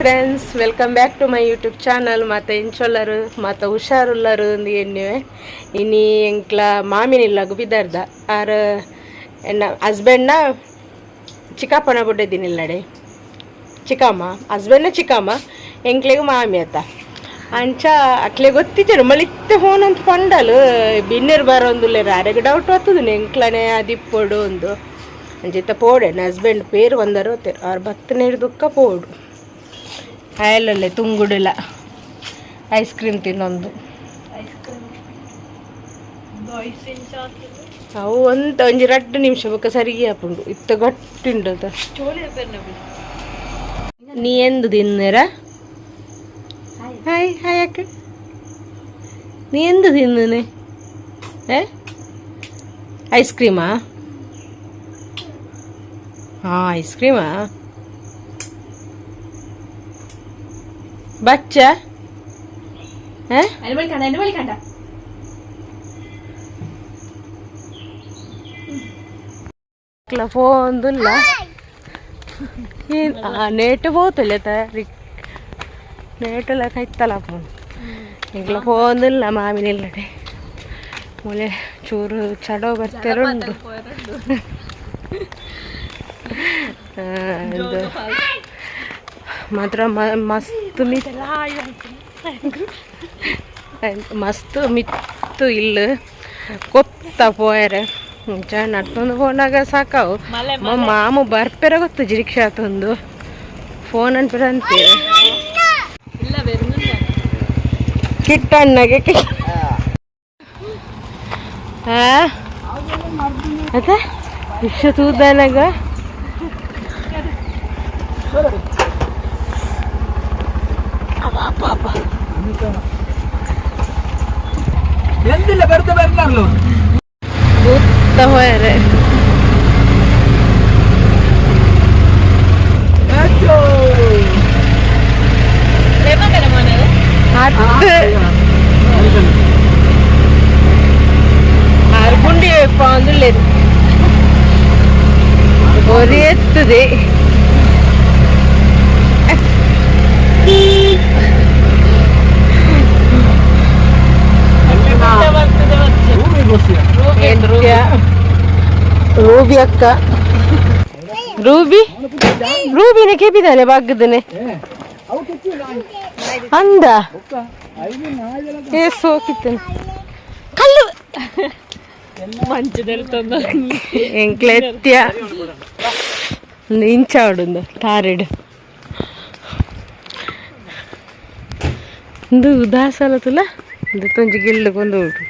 Friends welcome back to my YouTube channel మాత ఎంచోళ్ళరు మాత ಹುಷಾರುಳ್ಳರು ಎನ್ನಿವೆ ಇನಿ ಎಂಕ್ಲ ಮಾಮಿನಿಲ್ಲಗು ಬಿದ್ದಾರ್ದ ಆರು ಎನ್ನ ಹಸ್ಬೆಂಡ್ನ ಚಿಕ್ಕಪ್ಪನ ಬುಡ್ಡೆದಿನಿಲ್ಲಡೆ ಚಿಕ್ಕಮ್ಮ ಹಸ್ಬೆಂಡ್ನ ಚಿಕ್ಕಮ್ಮ ಎಂಕ್ಲೆಗು ಮಾಮಿ ಅತ್ತ ಅಂಚ ಅಕ್ಲೆ ಗೊತ್ತಿದ್ದೇನು ಮಳಿತ್ತೆ ಫೋನ್ ಅಂತ ಪಂಡಲು ಬಿನ್ನೆರು ಬರೋಂದುಲ್ಲೇರು ಅರೆಗೆ ಡೌಟ್ ಆಗ್ತದೆ ಎಂಕ್ಲನೆ ಅದಿಪ್ಪೊಡು ಒಂದು ಅಂಚಿತ್ತ ಪೋಡೆ ನನ್ನ ಹಸ್ಬೆಂಡ್ ಪೇರು ಒಂದರು ಅವ್ರು ಭಕ್ತನೇರು ದುಃಖ ಪೋಡು ಆಯಲಲ್ಲೇ ತುಂಗುಡಿಲ್ಲ ಐಸ್ ಕ್ರೀಮ್ ತಿನ್ನೊಂದು ಅವು ಒಂಜಿ 2 ನಿಮಿಷ ಬೊಕ್ಕ ಸರಿಗೆ ಹಾಪುಂಡು ಇತ್ತ ಗಟ್ಟಿಂಡು ನೀ ಎಂದು ತಿನ್ನರ ಹಾಯ್ ಹಾಯ್ ಅಕ್ಕ ನೀ ಎಂದು ತಿನ್ನನೆ ಐಸ್ ಕ್ರೀಮಾ ಹಾಂ ಐಸ್ ಕ್ರೀಮಾ बच्चा फोन नेट పోతులే नेटला ಕೈತಲ್ಲ ಫೋನ್ ಈಗ ಫೋನ್ ಇಲ್ಲ ಮಾಮಿನಿಲ್ಲಡೆ ಮೂಲೆ ಚೂರು ಚಡೋ ಬರ್ತಿರುಂಡು ಮಾತ್ರ ಮಸ್ತ್ ಮಿತ್ತು ಇಲ್ಲ ಕೊತ್ತ ಪೋಯರೆ ಮುಂಚೆ ನಡ್ಕೊಂಡು ಫೋನಾಗ ಸಾಕಾವು ಮಾಮು ಬರ್ಪೆರ ಗೊತ್ತು ರಿಕ್ಷಾ ತಂದು ಫೋನ್ ಅನ್ಪರ ಅಂತೀರ ಕಿಟ್ಟಣ್ಣಗೆ ಅದ ರಿಕ್ಷಾ ತೂದನಾಗ ಎಂದಿಲ್ಲ ಬರ್ತ ಬರ್ಲಾರ್ಲು ಬೂತ್ತ ಹೋಯರೆ ಅರ್ಗುಂಡಿ ಪಾಂದುಳ್ಳೇದು ಒರಿ ಎತ್ತದೆ ರೂಬಿ ಅಕ್ಕ ರೂಬಿನ ಕೆಪಿದಾನೆ ಬಾಗದನೆ ಅಂದ ಸೋಕಿತ್ತನೆ ಕಲ್ಲು ಎಂಕ್ಲೆತ್ಯ ಒಂದು ಇಂಚಾಡುಂದು ತಾರೆಡು ಒಂದು ದಾಸಲ ತುಲ ಇದು ತೊಂಜಿ ಗಿಲ್ಲು ಉಂಟು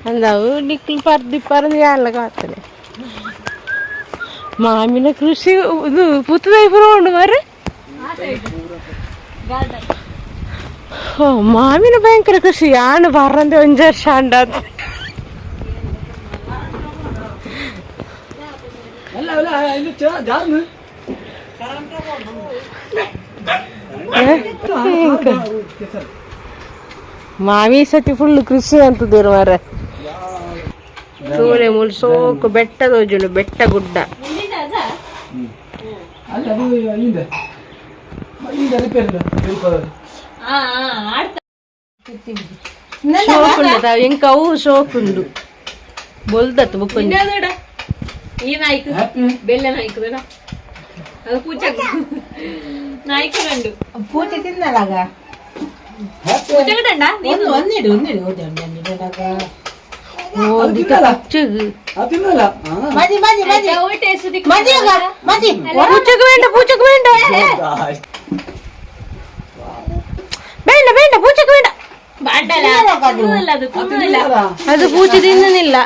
ಅಂದವು ನಿಕ್ಲು ಪರ್ದು ಎಲ್ಲ ಕಾತಲೆ ಮಾಮಿನ ಕೃಷಿ ಇದು ಪುತ್ತದಾಯಿ ಪುರ ಉಂಡು ಮಾರ್ರೆ ಮಾಮಿನ ಭಯಂಕರ ಕೃಷಿ ಆಣ ಬಾರಂದೆ 1 ವರ್ಷ ಅಂಡ ಮಾಮಿ ಸತಿ ಫುಲ್ ಕೃಷಿ ಅಂತದೇರು ಮಾರ ಸೂಳೆ ಮುಲ್ ಸೋಕು ಬೆಟ್ಟ ತೋಜುಂಡು ಬೆಟ್ಟ ಗುಡ್ಡ ಶೋಕುಂಡು ಎಂಕ ಅವು ಶೋಕುಂಡು ಬೊಲ್ದತ್ತು ಬುಕ್ಕೊಂದು ಈ ನಾಯ್ಕು ಬೆಲ್ಲ ನಾಯ್ಕದ ಅದು ಪೂಜೆ ನಾಯ್ಕುಂಡು ಪೂಜೆ ತಿನ್ನಲಾಗ ಪೂಜೆ ಕಟ್ಟಂಡ ನೀನು ಒಂದಿಡು പൂച്ചക്ക് വേണ്ട അത് പൂച്ച തിന്നുന്നില്ല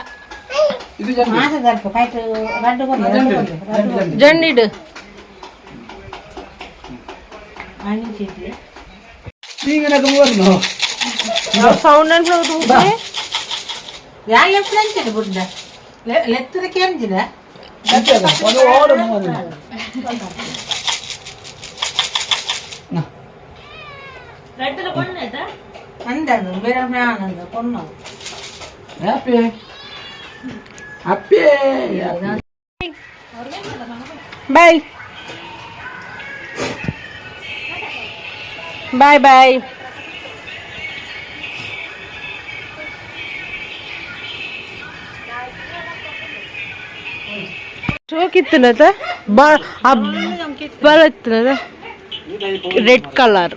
ജണ്ണിട് സൗണ്ട് ಬಾಯ್ ಬಾಯ್ ಬಾಯ್. ಶೋಕಿತ್ತನದ ಬರತ್ತನದ ರೆಡ್ ಕಲರ್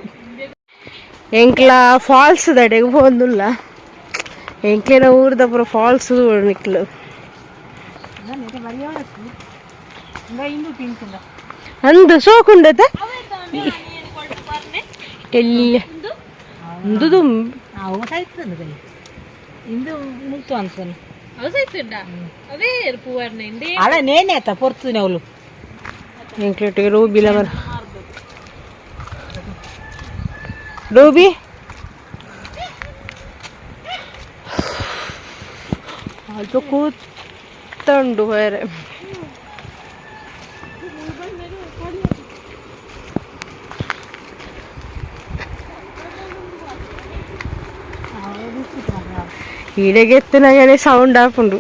ಎಂಕ್ಲ ಫಾಲ್ಸ್ ದಡೆಗೆ ಹೋದಿಲ್ಲ ಎಂಕ್ಲಿನ ಊರದ ಪುರ ಫಾಲ್ಸ್ ನಿಕ್ಲು ಅಂದು ಸೋಕುಂಡದ ಎಲ್ಲಿ ಇಂದು అలా నేనే పొరుతూనే వాళ్ళు ఇంకటి రూబీల మరి రూబీ ಅದು ಕೂತಂಡು ಬೇರೆ ఈడగెత్తినగానే సౌండ్ ఆపుండు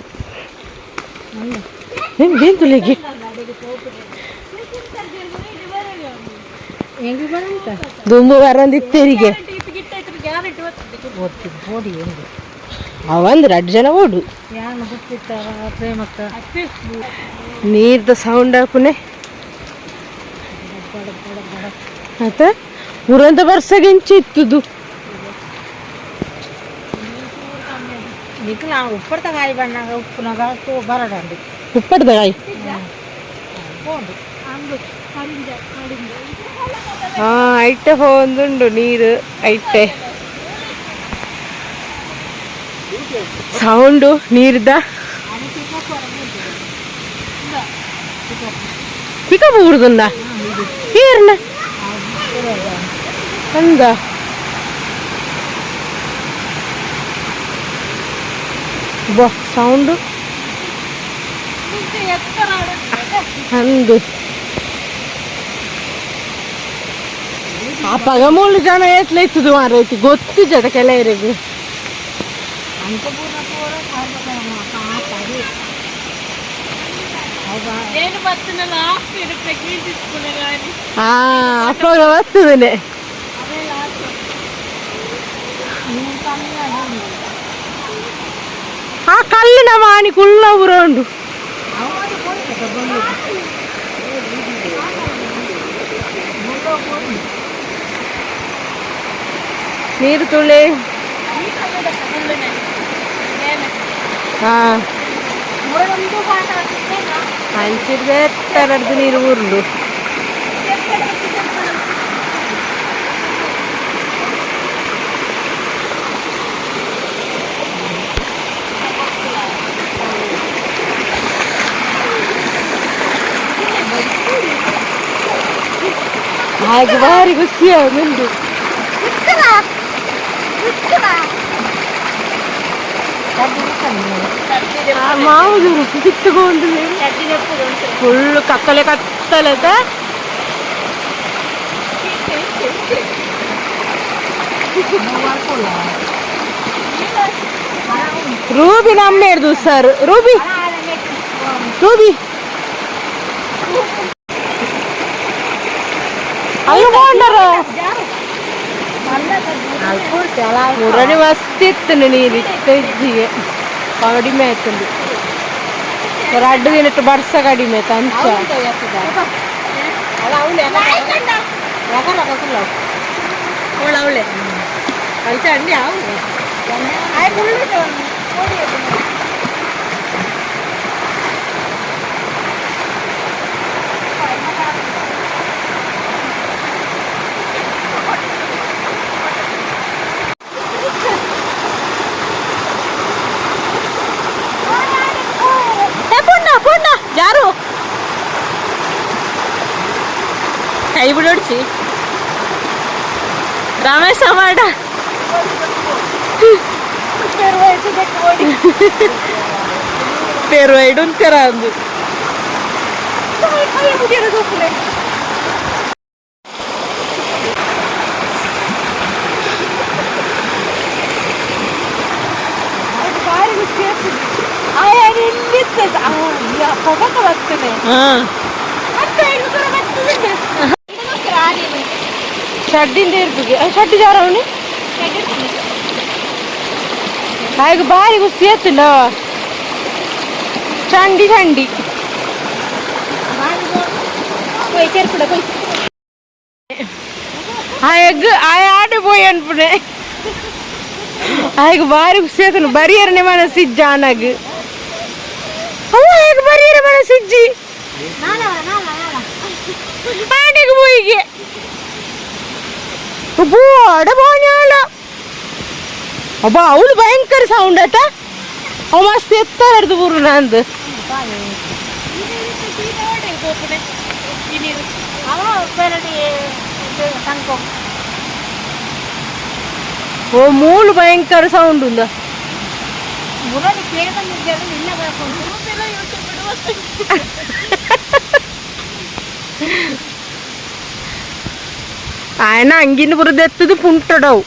దీంతులేకి ದುಂಬು ಬರಂದಿತ್ತೇರಿಗೆ ಅವಂದ್ರೆ 2 ಜನ ಓಡು ನೀರ್ದ ಸೌಂಡ್ ಹಾಕುನೆ ಮತ್ತೆ ಉರಂತ ಬರ್ಸಗಿಂಚಿ ಇತ್ತದು ఉప్పడతగాయ పడినాక ఉప్పునగా బరడండి ఉప్పడతగాయ ಐಟೆ ಹೋಂದುಂಡು ನೀರು ಐಟೆ ಸೌಂಡು ನೀರ್ದ ಪಿಕಪ್ ಊರ್ದುಂದ ನೀರ್ನ ಅಂದ ಬಾ ಸೌಂಡು ಅಂದು ಆ 13 ಜನ ಎತ್ಲೈತದು ಮಾರೈತಿ ಗೊತ್ತು ಜದ ಕೆಲವರಿಗೆ ಅಪ್ಪಗ ಬರ್ತದನೆ ಆ ಕಲ್ಲಿನ ಮಾಣಿ ಕುಳ್ಳ ಉಂಡು ನೀರು ತುಳಿ ಹಂಚಿದ್ರೆ ತರದ್ದು ನೀರು ಉರುಳು ಹಾಗೆ ಭಾರಿ ಖುಷಿ ಆಗುಂಡು ಮಾವುದು ಕಿತ್ತುಕೊಂಡು ಫುಲ್ಲು ಕತ್ತಲೆ ಕತ್ತಲೆದ ರೂಬಿ ನಮ್ಮ ಹಿಡ್ದು ಸರ್ ರೂಬಿ ರೂಬಿ ಅಲ್ಕೊಂಡರ ಮುರಣಿ ಮಸ್ತ್ ಇತ್ತು ನೀರು ಇತ್ತಿಗೆ ಕಡಿಮೆ ಆಯ್ತಂದು 2 ದಿನಟ್ಟು ಬರ್ಸ ಕಡಿಮೆ ಆಯ್ತು ಅಂಚ ಅವಳೆ ಅಂಚ ಅಂಡಿ ಯಾರು ಕೈ ಬಿಡೋಡ್ಸಿ ರಮೇಶ ಮಾಡ పేరు వేయడుంటారా అందు ಬರ್ತೇನೆ షడ్డింది ఇరుపుకి షడ్డి జారవుని ఆయకు భారీ గుర్తు చండి చండి ఆ ఎగ్ ఆ ఆడిపోయి అనుకునే ఆయకు భారీ గుర్తు బరియర్ని మన సిజ్జ అనగు ఆయకు బరియర్ మన సిజ్జి ఆడికి పోయి ಅಬ್ಬಾ ಅವಳು ಭಯಂಕರ ಸೌಂಡ್ ಆಯ್ತಾ ಅವ ಮಸ್ತ್ ಎತ್ತರ ಹಿಡ್ದು ಬರು ನಂದು ಓ ಮೂಳು ಭಯಂಕರ ಸೌಂಡ್ ఉందా ఆయన అంగిని బురదెత్తది పుంటడవు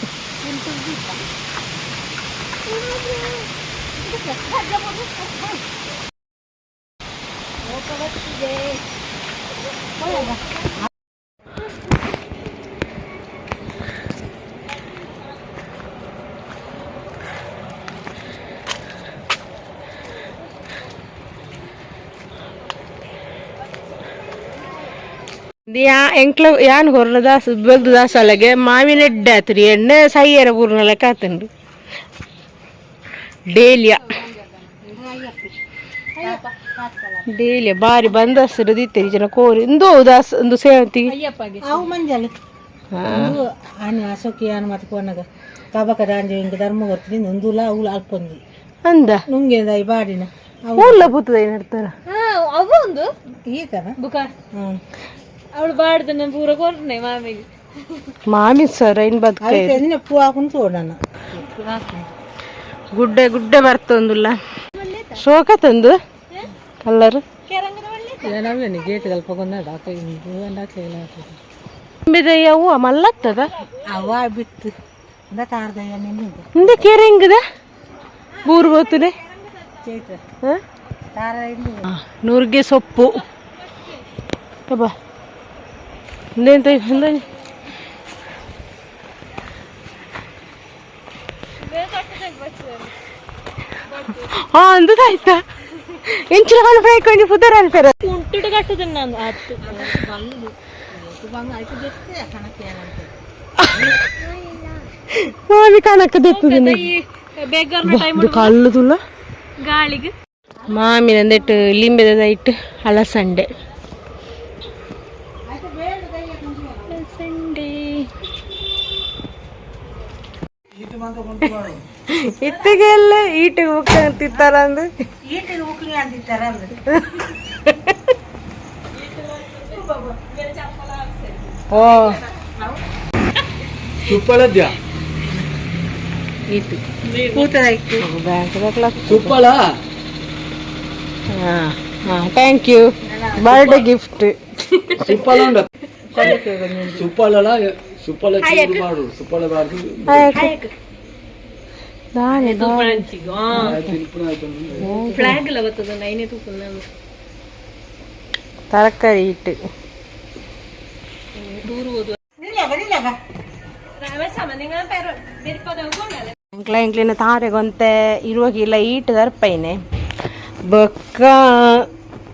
ಎಂಕ್ಲ ಯಾನ್ ಹೊರ್ನ ದಾಸ ಬೆಲ್ದು ದಾಸ ಅಲ್ಲಗೆ ಮಾವಿನ ಎಡ್ಡೆ ಆತ್ರಿ ಎಣ್ಣೆ ಸೈಯರ ಪೂರ್ಣ ಲೆಕ್ಕ ಆತನ್ರಿ ಡೇಲಿಯ ಬಾರಿ ಬಂದಸ್ರು ದಿತ್ತರಿ ಜನ ಕೋರಿ ಇಂದು ದಾಸ ಒಂದು ಸೇವಂತಿ ಅವು ಮಂಜಾಲ ಆನೆ ಅಶೋಕಿ ಆನೆ ಮತ್ತೆ ಕೊನಗ ಕಬಕ ದಾಂಜೆ ಇಂಗ ಧರ್ಮ ಗೊತ್ತಿನ ಒಂದುಲ ಅವಳು ಅಲ್ಪೊಂದಿ ಅಂದ ನುಂಗೆದ ಈ ಬಾಡಿನ ಊರ್ಲ ಬುತ್ತದ ಏನ್ ಹೇಳ್ತಾರ ಅವ ಒಂದು ಈತನ ಬುಕ ಅವಳು ಬಾಡ್ದನ ಪೂರ ಕೊರ್ನೆ ಮಾಮಿಗೆ ಮಾಮಿ ಸರ್ ಏನ್ ಬದುಕ ಪೂ ಹಾಕೊಂಡು ತೋಡಣ ಗುಡ್ಡೆ ಗುಡ್ಡೆ ಬರ್ತೊಂದುಲ್ಲ ಶೋಕ ತಂದು ಕಲ್ಲರ್ ಗೇಟ್ ಅವು ಮಲ್ಲತ್ತದ ಅವ ಬಿತ್ತು ತಾರದಯ್ಯ ಹಿಂದೆ ಕೇರೆ ಹಿಂಗದ ಬೂರು ಬೋತುನೆ ನೂರ್ಗೆ ಸೊಪ್ಪು ಬಾ ಹಿಂದೆಂತ ಹಿಂದೆ అందుతాయితా ఎంచులు ఫ్రై కొంచెం పుదర్ అనిపారు ఉంటుడు కట్టుతున్నాను మామి కనక తెప్పుతుంది ಕಲ್ಲು ತುಲ್ಲ ಗಾಳಿಗೆ ಮಾಮಿನ ಅಂದಿಟ್ಟು ಲಿಂಬೆದ ಇಟ್ಟು ಅಲಸಂಡೆ ಇತ್ತಿಗೆಲ್ಲ ಈಟಿಗೆ ಉಕ್ಕ ಅಂತಿತ್ತಾರ ಅಂದು ಈಟಿಗೆ ಉಕ್ಲಿ ಅಂತಿತ್ತಾರ ಓ ತುಪ್ಪಳದ್ಯಾ ಈಟು ಕೂತದ ಇಟ್ಟು ಬ್ಯಾಂಕ್ ತುಪ್ಪಳ ಹಾಂ ಥ್ಯಾಂಕ್ ಯು ಬರ್ಡೇ ಗಿಫ್ಟ್ ತುಪ್ಪಳ ಉಂಡ ಸುಪ್ಪಳ ಸುಪ್ಪಳ ಚೂರು ಮಾಡು ಸುಪ್ಪಳ ಬಾರ್ದು ತರಕಾರಿ ಇಟ್ಟು ಇಂಕ್ಲಿನ ತಾರೆಗೊಂತೆ ಇರುವಾಗಿಲ್ಲ ಈಟ್ ದರ್ಪೈನೆ ಬೊಕ್ಕ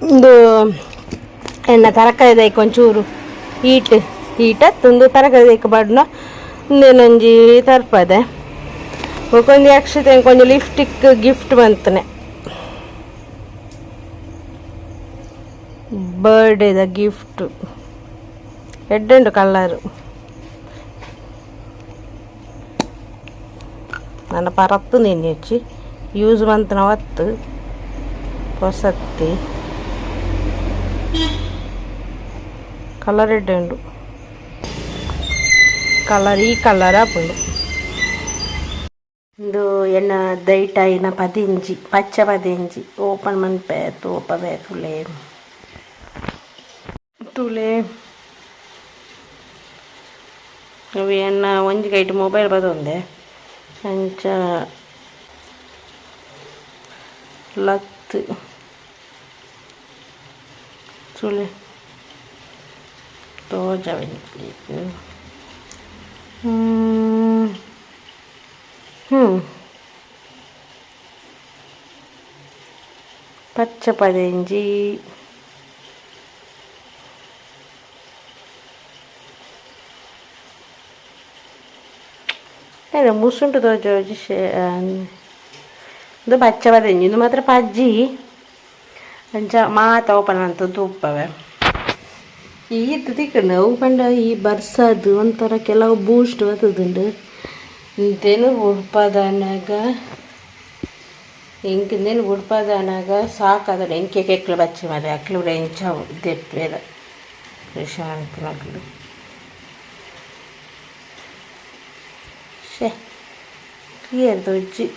ಒಂದು ಎನ್ನ ತರಕಾರಿ ದೈಕ್ ಒಂಚೂರು ಈಟತ್ತೊಂದು ತರಕಾರಿ ದೈಕ್ ಬಡ್ನ ಒಂದೇನೊಂಜಿ ತರ್ಪದೆ ಒಂದು ಅಕ್ಷತೆ ಕೊಂಚ ಲಿಫ್ಟಿಕ್ ಗಿಫ್ಟ್ ಬಂತನೆ ಬರ್ಡೇದ ಗಿಫ್ಟ್ ಎಡ್ಡುಂಡು ಕಲರು ನನ್ನ ಪರತ್ತು ನೀನು ಹೆಚ್ಚಿ ಯೂಸ್ ಮಂತನ ಹೊತ್ತು ಹೊಸತ್ತಿ ಕಲರ್ ಎಡ್ಡುಂಡು ಕಲರ್ ಈ ಕಲರ್ ಹಾಪುಂಡು ಇದು ಎನ್ನ ದೈಟಾಯಿನ ಪದಿಂಜಿ ಪಚ್ಚ ಪದಿಂಜಿ ಓಪನ್ ಮನ್ಪೆ ತೋಪಬೇ ತುಲೆ ತುಲೆ ಅವು ಎನ್ನ ಒಂಜಿ ಗೈಟ್ ಮೊಬೈಲ್ ಬದೊಂದೆ ಅಂಚ ಲತ್ತು ಸುಳ್ಳೆ ತೋಜವೆನಿಕ್ಲಿಕ್ಕೆ ಪಚ್ಚ ಪದೆಂಜಿ ಮುಸುಂಟು ತೋಜೋಜಿ ಇದು ಪಚ್ಚ ಪದೆಂಜಿ ಇದು ಮಾತ್ರ ಪಜ್ಜಿ ಅಂಚ ಮಾತ ಓಪನ್ ಅಂತ ತುಪ್ಪವೆ ಈತ್ ತಿಕ್ಕಂಡು ಅವು ಪಂಡ ಈ ಬರ್ಸದು ಒಂಥರ ಕೆಲವು ಬೂಸ್ಟ್ ಬರ್ತದುಂಡು ಇಂತೇನು ಉಡ್ಪದನಾಗ ಇಂಕಿಂದೇನು ಉಡ್ಪದನಾಗ ಸಾಕಾದ ಎಂಕೆ ಕೆಕ್ಲು ಬಚ್ಚಿ ಮದ ಅಕ್ಲು ಕೂಡ ಎಂಚ ದೆಪ್ಪೇರ ಶಾಂತಿ ಮಕ್ಕಳು ಶೇ ಕ್ಲಿಯರ್ ದೊಜ್ಜಿ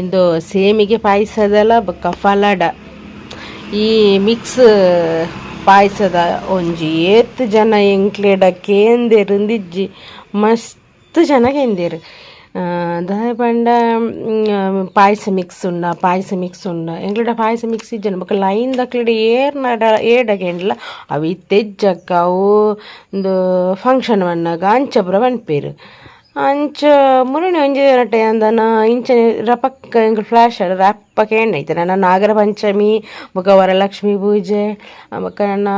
ಇದು ಸೇಮಿಗೆ ಪಾಯಸದಲ್ಲ ಬೊಕ್ಕ ಫಲಾಡ ಈ ಮಿಕ್ಸ್ ಪಾಯಸದ ಒಂಜಿ ಏತ್ ಜನ ಎಂಕ್ಲೆಡ ಕೇಂದೇರಿಂದಿಜ್ಜಿ ಮಸ್ತ್ ಜನ ಕೇಂದೇರು ದಾಯ ಪಂಡ ಪಾಯಸ ಮಿಕ್ಸ್ ಉಂಡ ಎಂಕ್ಲೆಡ ಪಾಯಸ ಮಿಕ್ಸ್ ಇಜ್ಜನ ಬೊಕ್ಕ ಲೈನ್ ದಕ್ಲೆಡ ಏಡಗೆಂಡ್ಲ ಅವು ಇತ್ತೆಜ್ಜಕ್ಕ ಅವು ಒಂದು ಫಂಕ್ಷನ್ ಬಣ್ಣಗ ಅಂಚಪುರ ಬನ್ಪೇರು ಅಂಚ ಮುರಣಿ ಒಂಜಿ ರಟ್ಟೆ ಅಂದನ ಇಂಚ ರಪಕ್ಕ ಎಂಕ್ ಫ್ಲಾಶ್ ರಪ್ಪಕ್ಕೆ ಎಣ್ಣೈತೆ ನನ್ನ ನಾಗರ ಪಂಚಮಿ ಬೊಕ ವರಲಕ್ಷ್ಮಿ ಪೂಜೆ ಬೊಕ ನನ್ನ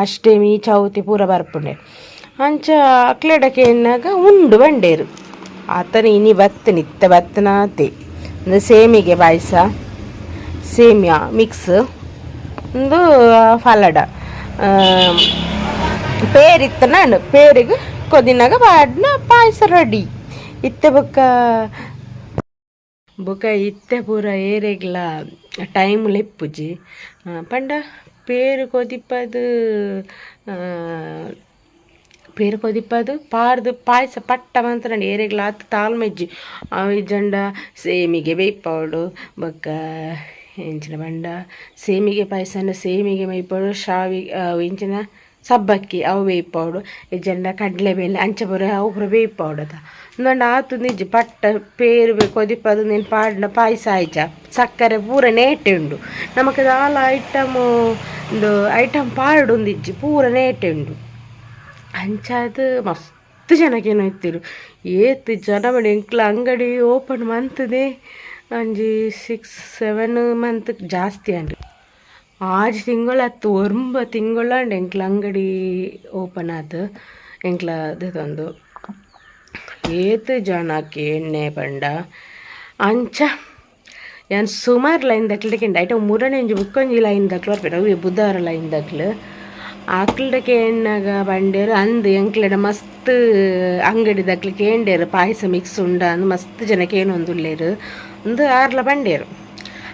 ಅಷ್ಟಮಿ ಚೌತಿ ಪೂರ ಬರ್ಪುಂಡೆ ಅಂಚ ಅಕ್ಲೆಡಕ್ಕೆ ಎನ್ನಾಗ ಉಂಡು ಬಂಡೇರು ಆತನ ಇನಿ ಬತ್ತನ ಇತ್ತ ಬತ್ತನಾತೆ ಒಂದು ಸೇಮಿಗೆ ಪಾಯಸ ಸೇಮಿಯಾ ಮಿಕ್ಸ್ ಒಂದು ಫಲಡ ಪೇರಿತ್ತ ನಾನು ಪೇರಿಗೆ ಕೊದಿನಾಗ ಬಾಡ್ನ ಪಾಯಸ ರೆಡಿ ಇತ್ತೆ ಬೊಕ ಇತ್ತೆ ಪೂರ ಏರೆಗ್ಲ ಟೈಮ್ ಲೆಪ್ಪುಜಿ ಪಂಡ ಪೇರು ಕೊದಿಪ್ಪದು ಪಾರ್ದು ಪಾಯಸ ಪಟ್ಟ ಮಂತ್ರ ಏರೆಗ್ಲ ಆತು ತಾಳ್ಮೆಜ್ಜಿ ಅವು ಜಂಡ ಸೇಮಿಗೆ ಬೇಯ್ಪೌಡು ಬೊಕ್ಕ ಎಂಚಿನ ಬಂಡ ಸೇಮಿಗೆ ಪಾಯಸನ ಸೇಮಿಗೆ ಮೈಪೌಡು ಶಾವಿ ಇಂಚಿನ ಸಬ್ಬಕ್ಕಿ ಅವು ಬೇಯ್ಪೌಡು ಇಜ್ಜಂಡ ಕಡಲೆಬೇಳೆ ಅಂಚಪುರ ಅವು ಪೂರ ಬೇಯ್ಪೌಡು ಅದ ನಂಡ ಆತು ನಿಜ ಪಟ್ಟ ಪೇರು ಕೊದಿಪ್ಪದು ನೀನು ಪಾಡ್ನ ಪಾಯಸ ಆಯ್ಚ ಸಕ್ಕರೆ ಪೂರ ನೇಟೆ ಉಂಡು ನಮಕ್ ಆಲ ಒಂದು ಐಟಮ್ ಪಾರ್ಡು ಒಂದಿಜ್ಜಿ ಪೂರ ನೇಟೆ ಉಂಡು ಅಂಚಾದ ಮಸ್ತ್ ಜನಕ್ಕೇನು ಇತ್ತಿರು ಏತ್ ಜನ ಮಾಡಿ ಎಂಕ್ಲ ಅಂಗಡಿ ಓಪನ್ ಮಂತದೇ ಒಂಜಿ 6-7 ಮಂತ್ ಜಾಸ್ತಿ ಅಂಡು 6 ತಿಂಗಳು ಹತ್ತು 9 ತಿಂಗಳು ಅಂಡ್ ಎಂಕ್ಲ ಅಂಗಡಿ ಓಪನ್ ಆದ ಎಂಕ್ಲದೊಂದು ಏತ್ ಜನಕ್ಕೆ ಎಣ್ಣೆ ಪಂಡ ಅಂಚ ಯಾನ್ ಸುಮಾರು ಲೈನ್ ದಕ್ಲಿಂಡ ಐಟ ಮೂರನೇ ಒಂಜಿ ಬುಕ್ಕೊಂಜಿ ಲೈನ್ ದಕ್ಲು ಬರ್ಪೇರು ಅವು ಬುಧವಾರ ಲೈನ್ ದಕ್ಲು ಆಕ್ಲಡಕ್ಕೆ ಎಣ್ಣಾಗ ಬಂಡೇರು ಅಂದು ಎಂಕ್ಲೆಡ ಮಸ್ತ್ ಅಂಗಡಿ ದಕ್ಲಿಕ್ಕೆ ಎಂಡೇರು ಪಾಯಸ ಮಿಕ್ಸ್ ಉಂಡ ಅಂದು ಮಸ್ತ್ ಜನಕ್ಕೆ ಏನೊಂದುಲ್ಲೇರು ಒಂದು 6 ಬಂಡೇರು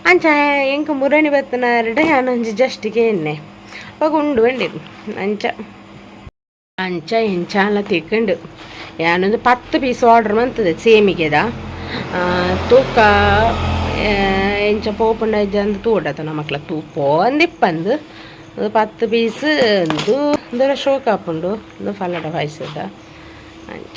ಅಂಚ ಎಂಕ ಮುರಣಿ ಬತ್ತನಾರಡೆ ಯಾನೊಂಜಿ ಜಸ್ಟಿಗೆ ಎಣ್ಣೆ ಅವಾಗ ಉಂಡು ಬಂಡೇರು ಅಂಚ ಎಂಚಾಲ ತಿಕ್ಕಂಡು ಯಾನೊಂದು 10 ಪೀಸ್ ಆರ್ಡ್ರ್ ಮಂತದೆ ಸೇಮಿಗೆದ ತೂಕ ಎಂಚ ಪೋಪುಂಡ ಅಂದು ತೂಡತ ನಮಕ್ಲ ತೂಪೋ ಅಂದಿಪ್ಪಂದು 10 ಪೀಸ್ ಒಂದು ಶೋಕ ಹಾಪುಂಡು ಒಂದು ಫಲಡ ಪಾಯಸದ ಅಂಚ